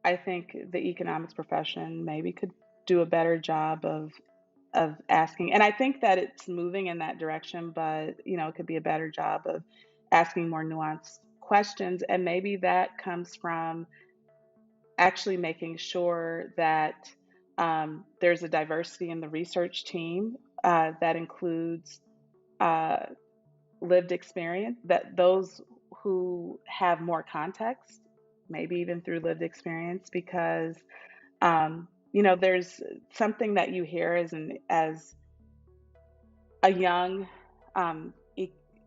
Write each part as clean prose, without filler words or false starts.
I think the economics profession maybe could do a better job of asking, and I think that it's moving in that direction, but it could be a better job of asking more nuanced questions, and maybe that comes from actually making sure that there's a diversity in the research team that includes uh, lived experience, that those who have more context, maybe even through lived experience, because there's something that you hear as a young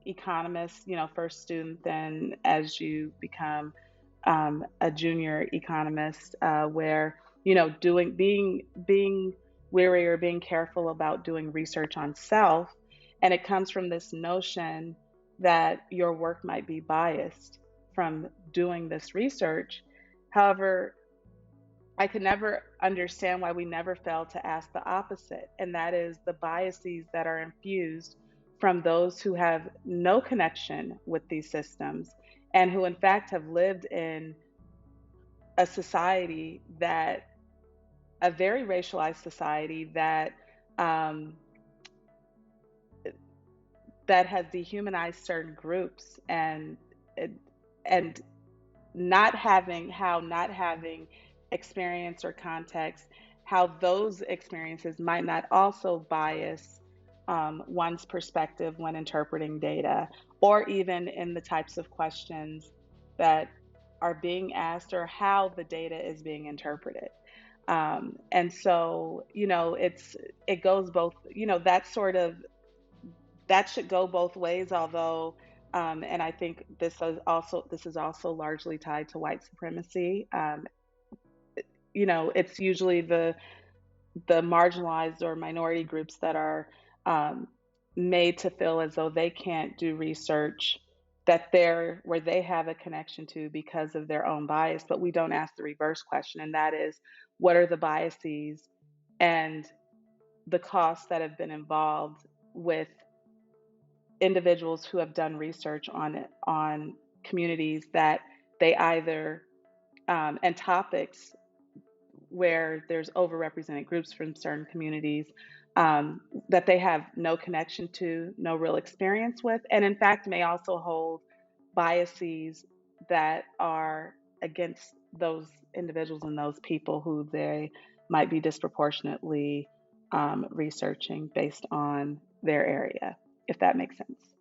economist, first student, then as you become a junior economist, where doing being wary or being careful about doing research on self, and it comes from this notion that your work might be biased from doing this research. However, I could never understand why we never fail to ask the opposite, and that is the biases that are infused from those who have no connection with these systems and who, in fact, have lived in a society a very racialized society um, that has dehumanized certain groups, and not having experience or context, how those experiences might not also bias one's perspective when interpreting data, or even in the types of questions that are being asked or how the data is being interpreted. And so, it goes both, that should go both ways, although and I think this is also largely tied to white supremacy. It's usually the marginalized or minority groups that are um, made to feel as though they can't do research that they're where they have a connection to because of their own bias. But we don't ask the reverse question, and that is, what are the biases and the costs that have been involved with individuals who have done research on communities that they either and topics where there's overrepresented groups from certain communities that they have no connection to, no real experience with, and in fact may also hold biases that are against those individuals and those people who they might be disproportionately researching based on their area, if that makes sense.